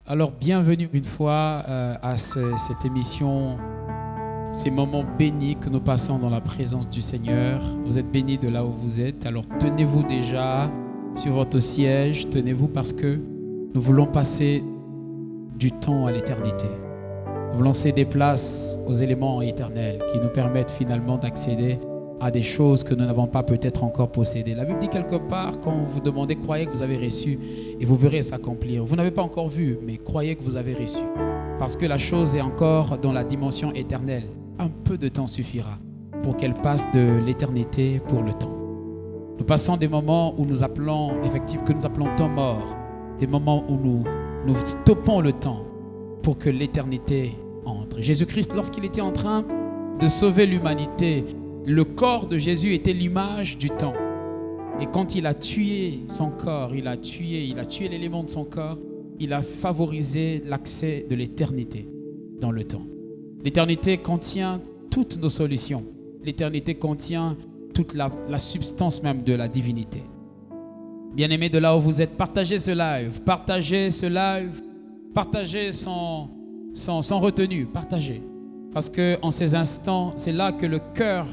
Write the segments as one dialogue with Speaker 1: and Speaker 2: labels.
Speaker 1: Alors, bienvenue une fois à cette émission, ces moments bénis que nous passons dans la présence du Seigneur. Vous êtes bénis de là où vous êtes. Alors, tenez-vous déjà sur votre siège. Tenez-vous parce que nous voulons passer du temps à l'éternité. Nous voulons céder place aux éléments éternels qui nous permettent finalement d'accéder à des choses que nous n'avons pas peut-être encore possédées. La Bible dit quelque part, quand vous demandez, croyez que vous avez reçu et vous verrez s'accomplir. Vous n'avez pas encore vu, mais croyez que vous avez reçu. Parce que la chose est encore dans la dimension éternelle. Un peu de temps suffira pour qu'elle passe de l'éternité pour le temps. Nous passons des moments où nous appelons, effectivement, que nous appelons temps mort. Des moments où nous stoppons le temps pour que l'éternité entre. Jésus-Christ, lorsqu'il était en train de sauver l'humanité, le corps de Jésus était l'image du temps. Et quand il a tué son corps, il a tué l'élément de son corps, il a favorisé l'accès de l'éternité dans le temps. L'éternité contient toutes nos solutions. L'éternité contient toute la substance même de la divinité. Bien-aimés de là où vous êtes, partagez ce live, partagez sans retenue, partagez. Parce qu'en ces instants, c'est là que le cœur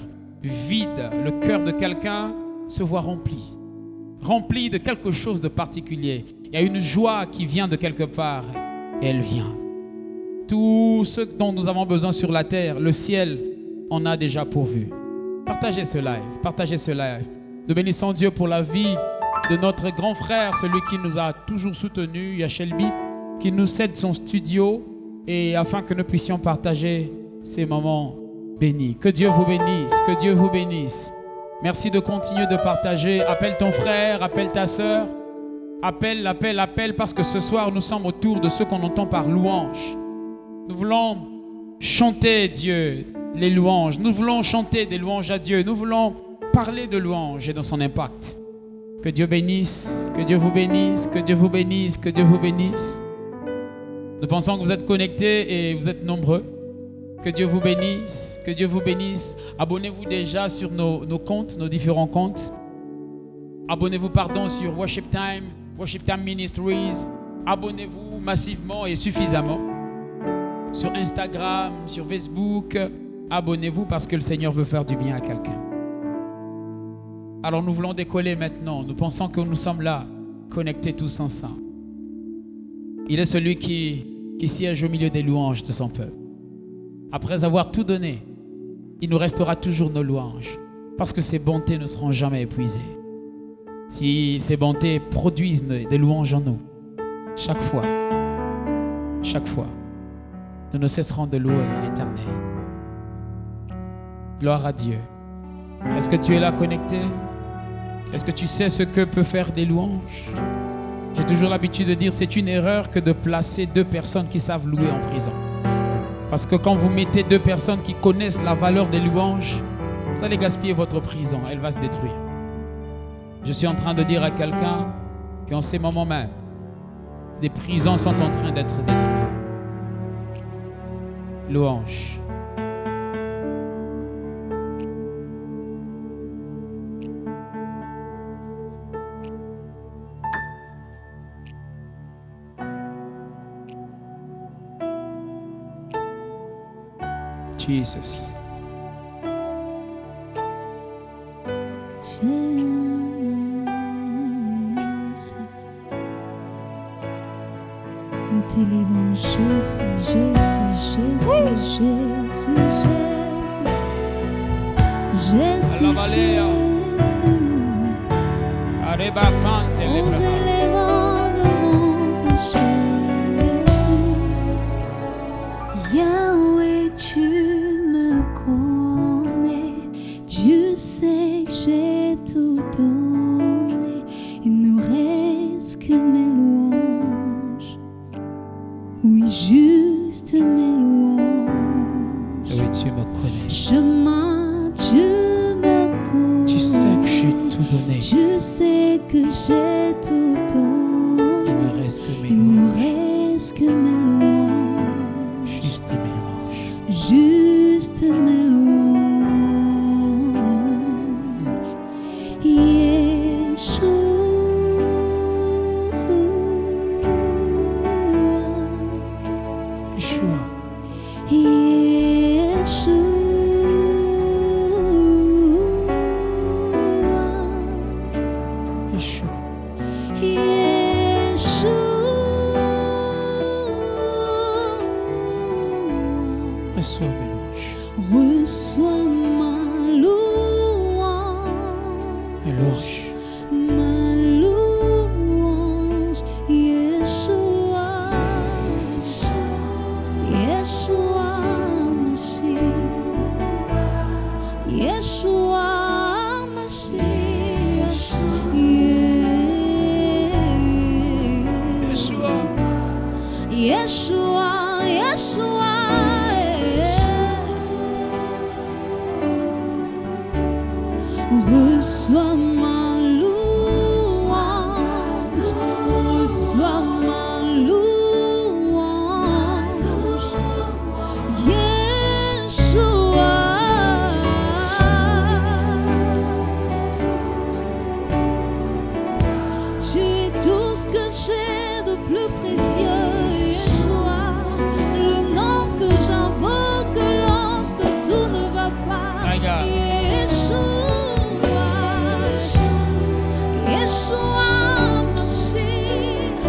Speaker 1: vide, le cœur de quelqu'un se voit rempli de quelque chose de particulier. Il y a une joie qui vient de quelque part et elle vient. Tout ce dont nous avons besoin sur la terre, le ciel en a déjà pourvu. Partagez ce live. Nous bénissons Dieu pour la vie de notre grand frère, celui qui nous a toujours soutenus, Yachelbi, qui nous cède son studio et afin que nous puissions partager ces moments bénis. Que Dieu vous bénisse. Merci de continuer de partager. Appelle ton frère, appelle ta sœur. Appelle, parce que ce soir, nous sommes autour de ce qu'on entend par louange. Nous voulons chanter Dieu, les louanges. Nous voulons chanter des louanges à Dieu. Nous voulons parler de louanges et de son impact. Que Dieu bénisse, que Dieu vous bénisse, que Dieu vous bénisse, que Dieu vous bénisse. Nous pensons que vous êtes connectés et vous êtes nombreux. Que Dieu vous bénisse, que Dieu vous bénisse. Abonnez-vous déjà sur nos comptes, nos différents comptes. Abonnez-vous, sur Worship Time Ministries. Abonnez-vous massivement et suffisamment. Sur Instagram, sur Facebook. Abonnez-vous parce que le Seigneur veut faire du bien à quelqu'un. Alors nous voulons décoller maintenant. Nous pensons que nous sommes là, connectés tous ensemble. Il est celui qui siège au milieu des louanges de son peuple. Après avoir tout donné, il nous restera toujours nos louanges. Parce que ses bontés ne seront jamais épuisées. Si ces bontés produisent des louanges en nous, chaque fois, nous ne cesserons de louer l'Éternel. Gloire à Dieu. Est-ce que tu es là connecté? Est-ce que tu sais ce que peut faire des louanges? J'ai toujours l'habitude de dire c'est une erreur que de placer deux personnes qui savent louer en prison. Parce que quand vous mettez deux personnes qui connaissent la valeur des louanges, vous allez gaspiller votre prison, elle va se détruire. Je suis en train de dire à quelqu'un qu'en ces moments même, des prisons sont en train d'être détruites. Louange. Jesus.
Speaker 2: Nous t'élévons Jésus, Jésus, Jésus, Jésus, Jésus, nous élevons le nom de Jésus. Yahweh, tu me connais, Dieu sait que j'ai tout donné, il ne reste que mes louanges. Oui, juste mes louanges.
Speaker 1: Oui, tu me connais.
Speaker 2: Chemin, tu me connais.
Speaker 1: Tu sais que j'ai tout donné.
Speaker 2: Tu sais que j'ai tout donné.
Speaker 1: Il ne reste que mes
Speaker 2: Il ne
Speaker 1: louanges.
Speaker 2: reste que mes louanges.
Speaker 1: Juste mes louanges.
Speaker 2: Juste mes louanges. Yeshua.
Speaker 1: Reçois mes louanges.
Speaker 2: Reçois ma louange.
Speaker 1: Mes louanges.
Speaker 2: Ma louange, Yeshua, Yeshua Mashiach, Yeshua Mashiach, Yeshua, Yeshua, reçois ma louange, reçois ma louange, Yeshua. Tu es tout ce que j'ai de plus précieux, Yeshua, le nom que j'invoque lorsque tout ne va pas, Yeshua. Yeshua Mashiach,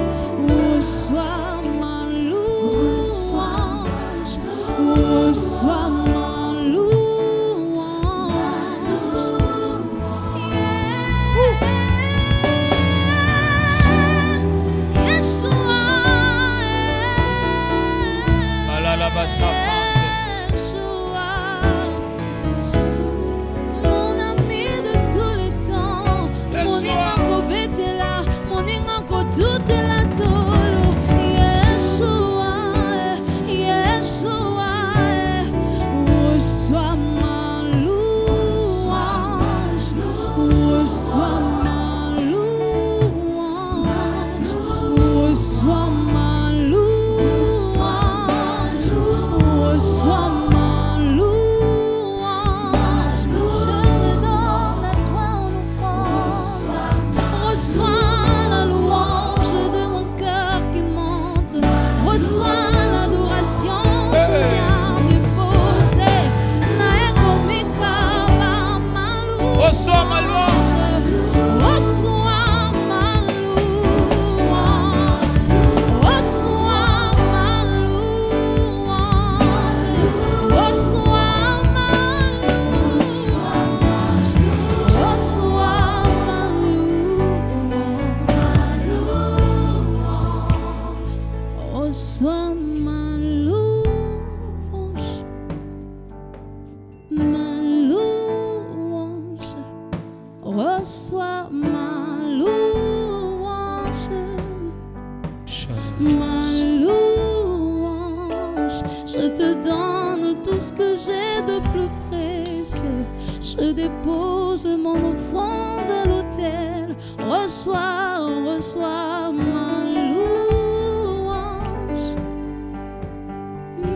Speaker 2: reçois ma louange, reçois ma louange. Yeshua, Yeshua, mon ami de tous les temps. Tout est la tolo, Yeshua, Yeshua, reçois ma louange, reçois ma louange, reçois ma louange, reçois ma louange, je me donne à toi en offrande, reçois
Speaker 1: reçois ma louange.
Speaker 2: Reçois ma louange. Reçois ma louange. Reçois ma louange. Reçois ma louange. Reçois ma louange. Ma louange. Reçois ma louange, ma louange. Je te donne tout ce que j'ai de plus précieux. Je dépose mon offrande à l'autel. Reçois, reçois ma louange,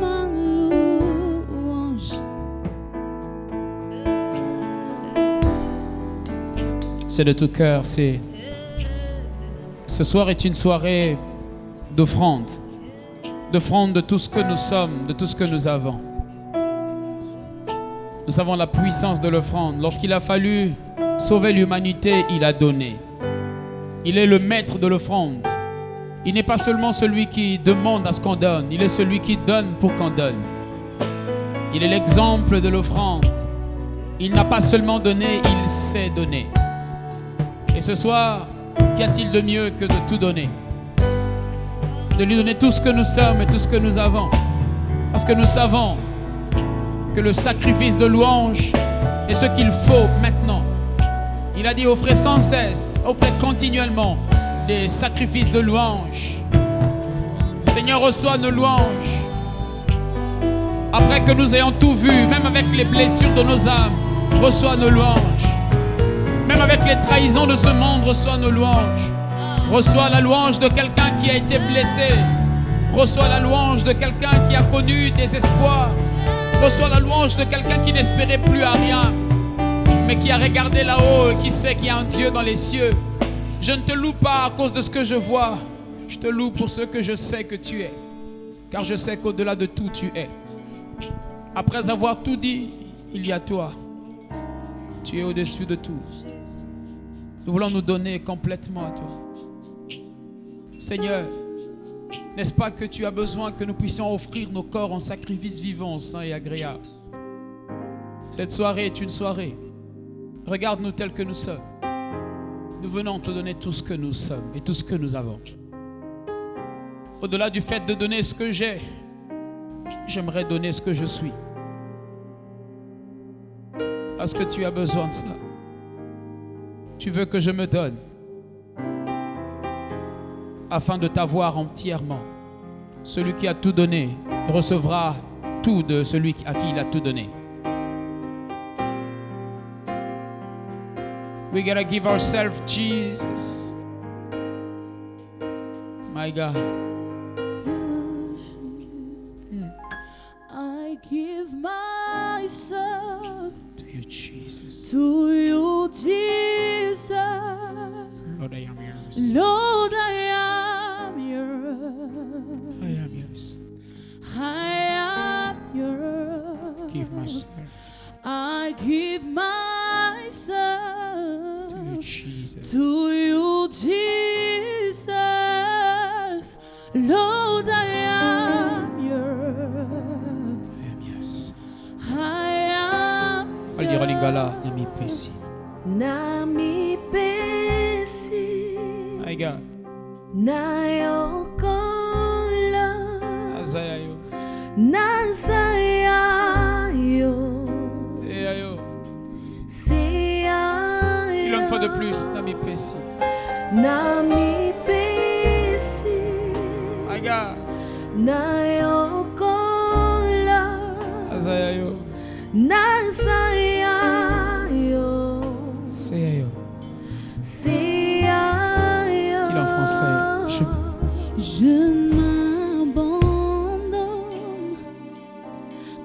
Speaker 2: ma louange.
Speaker 1: C'est de tout cœur. Ce soir est une soirée d'offrande de tout ce que nous sommes, de tout ce que nous avons. Nous savons la puissance de l'offrande. Lorsqu'il a fallu sauver l'humanité, il a donné. Il est le maître de l'offrande. Il n'est pas seulement celui qui demande à ce qu'on donne, il est celui qui donne pour qu'on donne. Il est l'exemple de l'offrande. Il n'a pas seulement donné, il sait donner. Et ce soir, qu'y a-t-il de mieux que de tout donner? De lui donner tout ce que nous sommes et tout ce que nous avons. Parce que nous savons que le sacrifice de louange est ce qu'il faut maintenant. Il a dit offrez sans cesse, offrez continuellement des sacrifices de louange. Seigneur, reçois nos louanges. Après que nous ayons tout vu, même avec les blessures de nos âmes, reçois nos louanges. Même avec les trahisons de ce monde, reçois nos louanges. Reçois la louange de quelqu'un qui a été blessé. Reçois la louange de quelqu'un qui a connu des espoirs. Reçois la louange de quelqu'un qui n'espérait plus à rien, mais qui a regardé là-haut et qui sait qu'il y a un Dieu dans les cieux. Je ne te loue pas à cause de ce que je vois. Je te loue pour ce que je sais que tu es. Car je sais qu'au-delà de tout, tu es. Après avoir tout dit, il y a toi. Tu es au-dessus de tout. Nous voulons nous donner complètement à toi. Seigneur, N'est-ce pas que tu as besoin que nous puissions offrir nos corps en sacrifice vivant, saint et agréable? Cette soirée est une soirée. Regarde-nous tels que nous sommes. Nous venons te donner tout ce que nous sommes et tout ce que nous avons. Au-delà du fait de donner ce que j'ai, j'aimerais donner ce que je suis. Parce que tu as besoin de cela. Tu veux que je me donne afin de t'avoir entièrement. Celui qui a tout donné recevra tout de celui à qui il a tout donné. We gotta give ourselves Jesus. My God.
Speaker 2: I give myself
Speaker 1: To you, Jesus.
Speaker 2: to you, Jesus.
Speaker 1: Lord, I am yours.
Speaker 2: Lord, I am yours.
Speaker 1: I am yours.
Speaker 2: I am yours.
Speaker 1: Give myself
Speaker 2: I give myself
Speaker 1: to you, Jesus.
Speaker 2: to you, Jesus. Lord, I am yours.
Speaker 1: I am yours.
Speaker 2: I am
Speaker 1: Al dire lingala nami pesi.
Speaker 2: Nami pesi
Speaker 1: My God.
Speaker 2: nayokola
Speaker 1: Azayayo.
Speaker 2: nasayayo
Speaker 1: Eyayo.
Speaker 2: siyayo
Speaker 1: Il en faut de plus nami pesi.
Speaker 2: Nami pesi
Speaker 1: My God.
Speaker 2: nayokola
Speaker 1: Azayayo.
Speaker 2: nasayayo
Speaker 1: Seyayo.
Speaker 2: siyayo.
Speaker 1: Dit en français.
Speaker 2: Je m'abandonne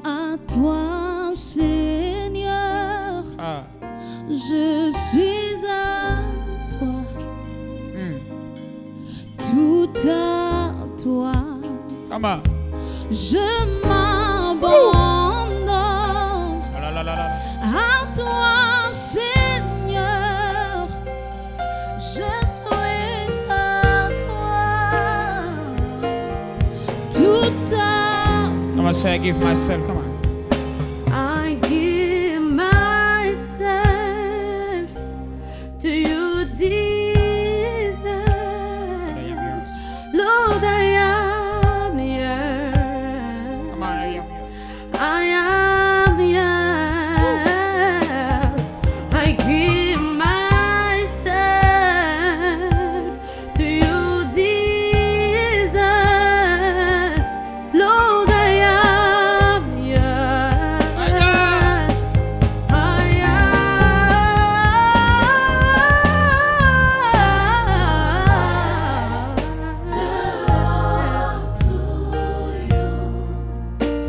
Speaker 2: à toi, Seigneur.
Speaker 1: Ah.
Speaker 2: Je suis à toi, tout à toi.
Speaker 1: Come on.
Speaker 2: Je m'abandonne
Speaker 1: Ah là là là là.
Speaker 2: à toi, Seigneur. Je suis à toi, tout à
Speaker 1: Come on, say I give myself. Come on.
Speaker 2: I give myself to you, Jesus.
Speaker 1: I am yours.
Speaker 2: Lord, I am yours.
Speaker 1: Come on, I am yours.
Speaker 2: I am yours. I give myself to you, Jesus. Lord, I am yours.
Speaker 1: My God.
Speaker 2: I am.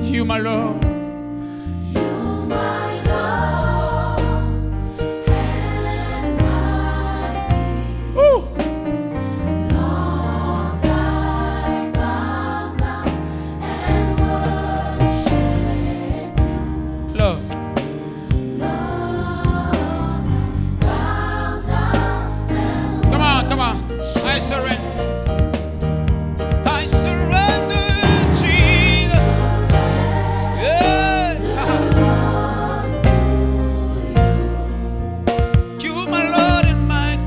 Speaker 1: You, my Lord. Ooh. Lord. Come on. I surrender. I surrender, Jesus. Yeah. You, my Lord and my.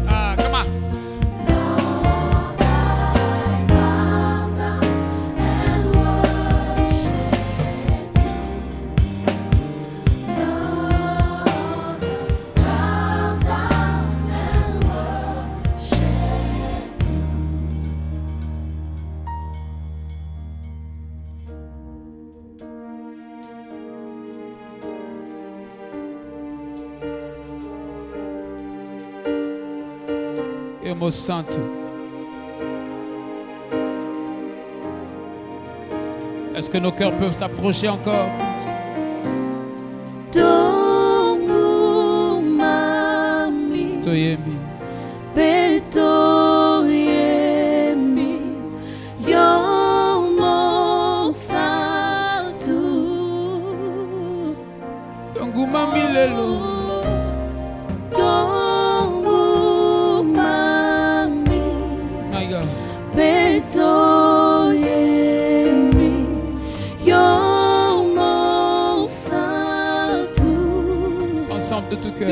Speaker 1: Ah, come on. Irmão Santo. Est-ce que nos cœurs peuvent s'approcher encore?
Speaker 2: Tongumami
Speaker 1: Toyemi.
Speaker 2: Betoyemi Yomo Santu
Speaker 1: Tongumami lelo.
Speaker 2: Tongumami
Speaker 1: de tout cœur.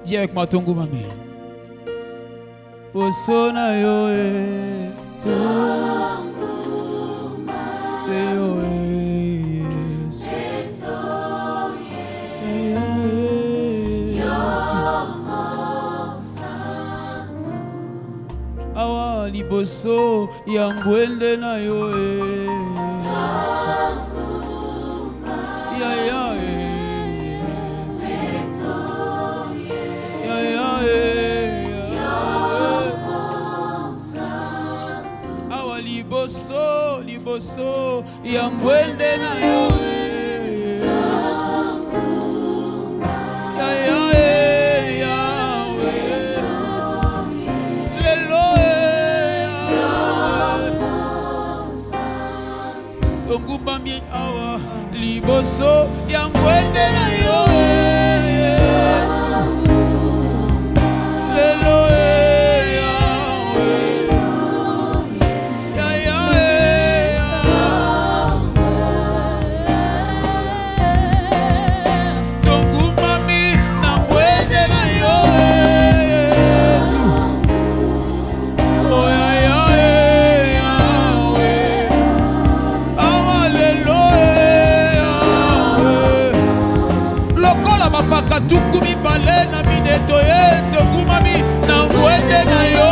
Speaker 1: Dis avec moi Tongo Mami. Osona yoe Tongo Mami. Awa liboso yangwende na yoe. Liboso yangwende na yo lelo Tongo Mami awa liboso yangwende na yo lelo tukumi bale na mineto ye Tongo Mami na ngwende na yo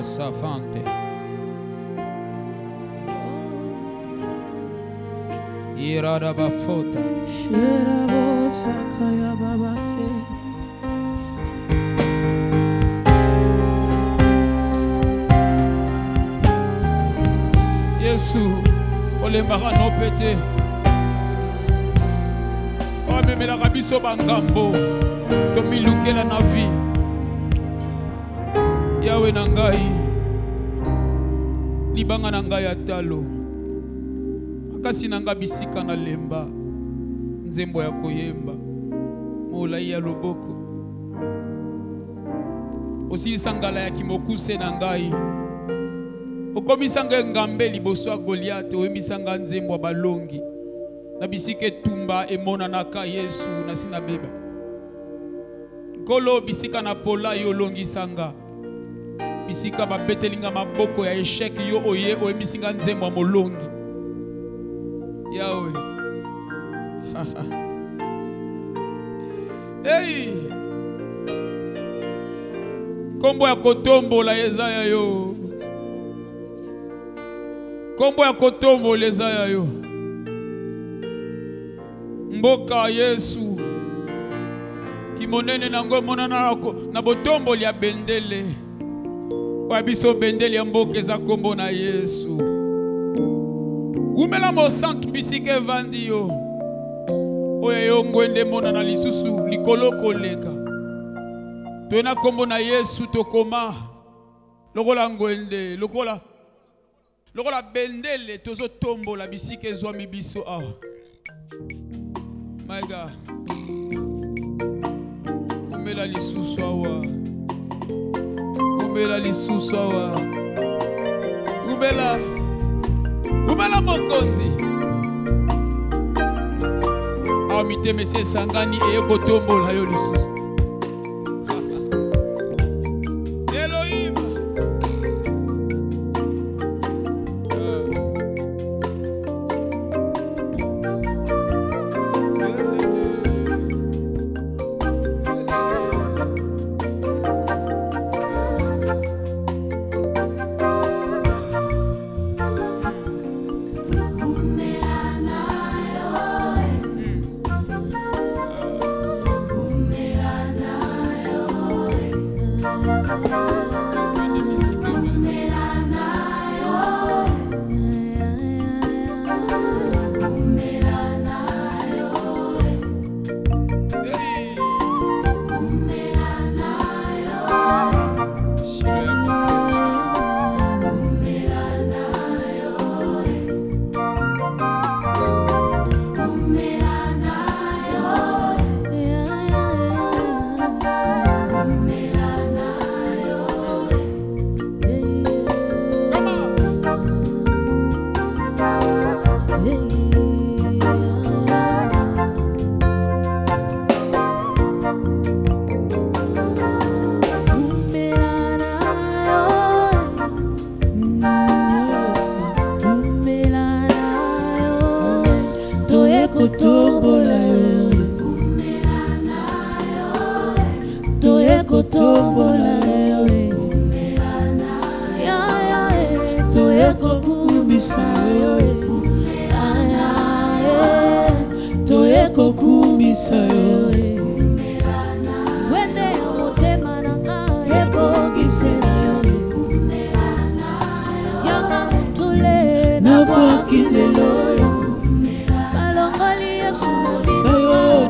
Speaker 1: Safante Irada bafota Sherabo sakaya babase Yesu olembaka no pete omemelaka biso bangambo tomilukela na vie Yawe na ngai libanga na ngai ya talo makasi na ngai bisika na lemba nzembo ya koyemba molai ya loboko osilisa ngala ya kimokuse na ngai okomisa ngai ngambe liboso ya Goliath oyembisa ngai nzembo ya balongi na bisika etumba emonanaka Yesu na sina beba nkolo bisika na pola yo longisa ngai Bisika ba betelinga maboko ya échec yo oye o emisinga nzembo molongi. Yahweh. Hey. Kombo ya kotombola ezaya yo. Kombo ya kotombola ezaya yo. Mboka Yesu. Kimonene nango monana na botomboli ya bendele. Kwa biso bendele ya mboka eza kombo na Yesu. Umela mo santu bisike vandi yo. Oye yo ngwende monana lisusu likolo koleka. Tuena kombo na Yesu tokoma. Lokola ngwende, lokola bendele tozo tombola bisike zwa mibiso ah. My God. Umela lisusu awa. Umela lisusu awa. Umela mokonzi. Awa miteme se sangani eko tombola yo lisusu. Elohim.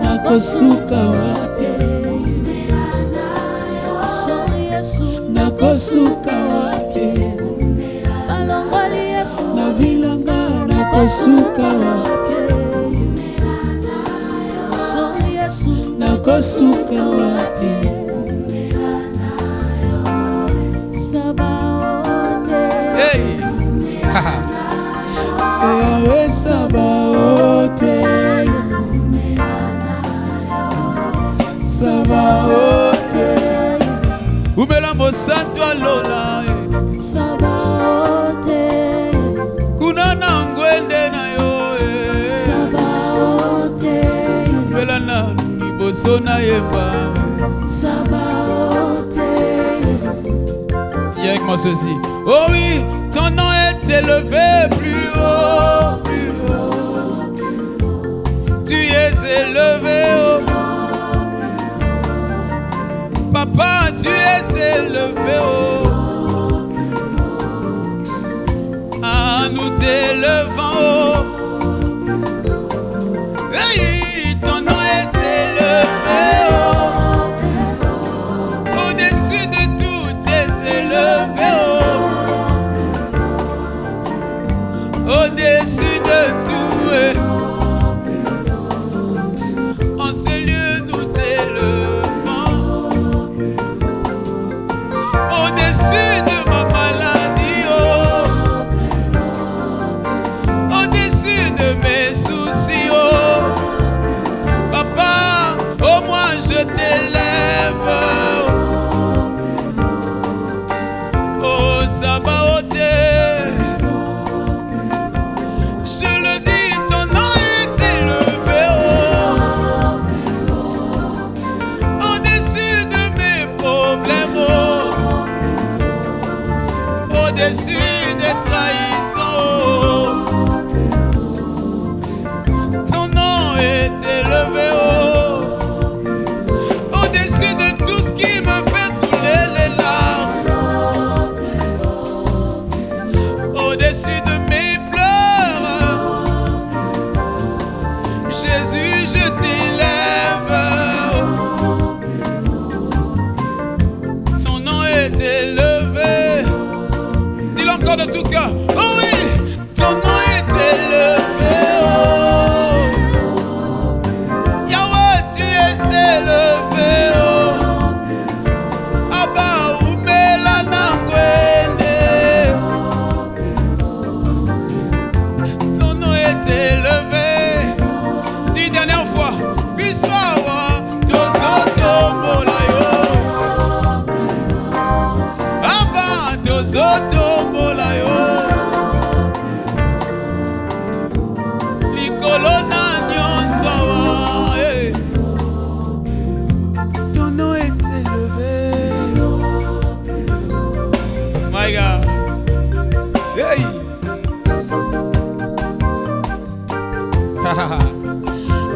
Speaker 3: Nakosuka wapi? Nakosuka wapi? Na vilanga nakosuka wapi? Nakosuka wapi?
Speaker 2: Sabaote.
Speaker 1: Hey.
Speaker 3: Ewe Sabaote. Sabaote.
Speaker 1: Umela mo santo alola.
Speaker 2: Sabaote.
Speaker 1: Kuna na ngwende na yo.
Speaker 2: Sabaote.
Speaker 1: Umela na liboso na yeba.
Speaker 2: Sabaote.
Speaker 1: Dis avec moi ceci. Oh oui, ton nom est élevé plus haut, plus haut. Tu es élevé haut. Papa, tu es élevé haut. Ah, nous t'élevons haut. Hey, ton nom est élevé haut. Au-dessus de tout, t'es élevé haut. Au-dessus de tout. En ce lieu, nous t'élevons. Au-dessus de ma maladie, oh.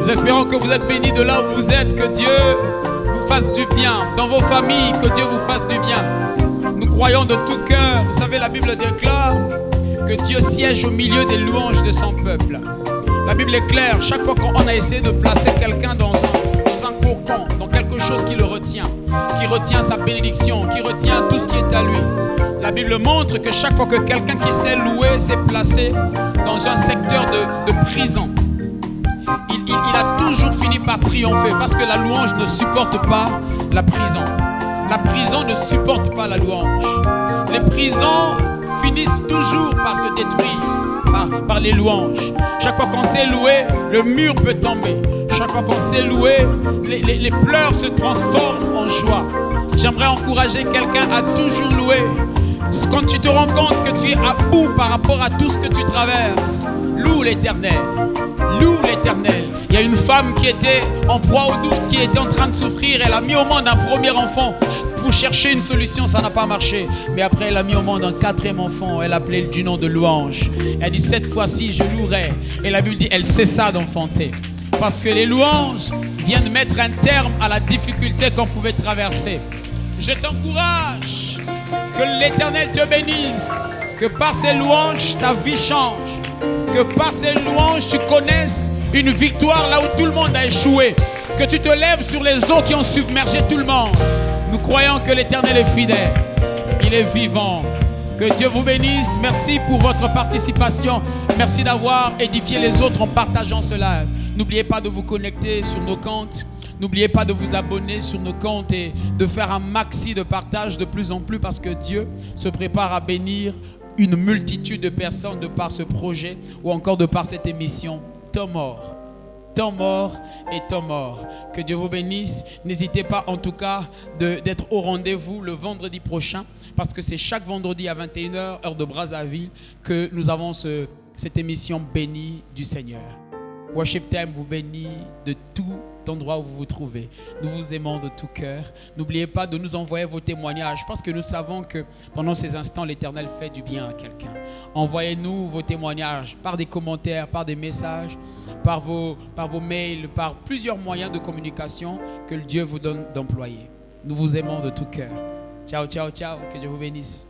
Speaker 1: Nous espérons que vous êtes bénis de là où vous êtes, que Dieu vous fasse du bien. Dans vos familles, que Dieu vous fasse du bien. Nous croyons de tout cœur. Vous savez, la Bible déclare que Dieu siège au milieu des louanges de son peuple. La Bible est claire. Chaque fois qu'on a essayé de placer quelqu'un dans un cocon, dans quelque chose qui le retient, qui retient sa bénédiction, qui retient tout ce qui est à lui, la Bible montre que chaque fois que quelqu'un qui s'est loué s'est placé dans un secteur de prison, il a toujours fini par triompher parce que la louange ne supporte pas la prison. La prison ne supporte pas la louange. Les prisons finissent toujours par se détruire par les louanges. Chaque fois qu'on s'est loué, le mur peut tomber. Chaque fois qu'on s'est loué, les pleurs se transforment en joie. J'aimerais encourager quelqu'un à toujours louer. Quand tu te rends compte que tu es à bout par rapport à tout ce que tu traverses, loue l'Éternel. Loue l'Éternel. Il y a une femme qui était en proie au doute, qui était en train de souffrir. Elle a mis au monde un premier enfant pour chercher une solution, ça n'a pas marché. Mais après, elle a mis au monde un quatrième enfant. Elle appelait du nom de louange. Elle dit, cette fois-ci, je louerai. Et la Bible dit, elle cessa d'enfanter. Parce que les louanges viennent mettre un terme à la difficulté qu'on pouvait traverser. Je t'encourage, que l'Éternel te bénisse, que par ces louanges, ta vie change. Que par ces louanges, tu connaisses une victoire là où tout le monde a échoué. Que tu te lèves sur les eaux qui ont submergé tout le monde. Nous croyons que l'Éternel est fidèle. Il est vivant. Que Dieu vous bénisse. Merci pour votre participation. Merci d'avoir édifié les autres en partageant cela. N'oubliez pas de vous connecter sur nos comptes. N'oubliez pas de vous abonner sur nos comptes et de faire un maxi de partage de plus en plus parce que Dieu se prépare à bénir une multitude de personnes de par ce projet ou encore de par cette émission. Temps mort. Temps mort et temps mort. Que Dieu vous bénisse. N'hésitez pas en tout cas d'être au rendez-vous le vendredi prochain parce que c'est chaque vendredi à 21h, heure de Brazzaville, que nous avons cette émission bénie du Seigneur. Worship Time vous bénit de tout endroit où vous vous trouvez. Nous vous aimons de tout cœur. N'oubliez pas de nous envoyer vos témoignages parce que nous savons que pendant ces instants, l'Éternel fait du bien à quelqu'un. Envoyez-nous vos témoignages par des commentaires, par des messages, par vos mails, par plusieurs moyens de communication que Dieu vous donne d'employer. Nous vous aimons de tout cœur. Ciao, ciao, ciao. Que Dieu vous bénisse.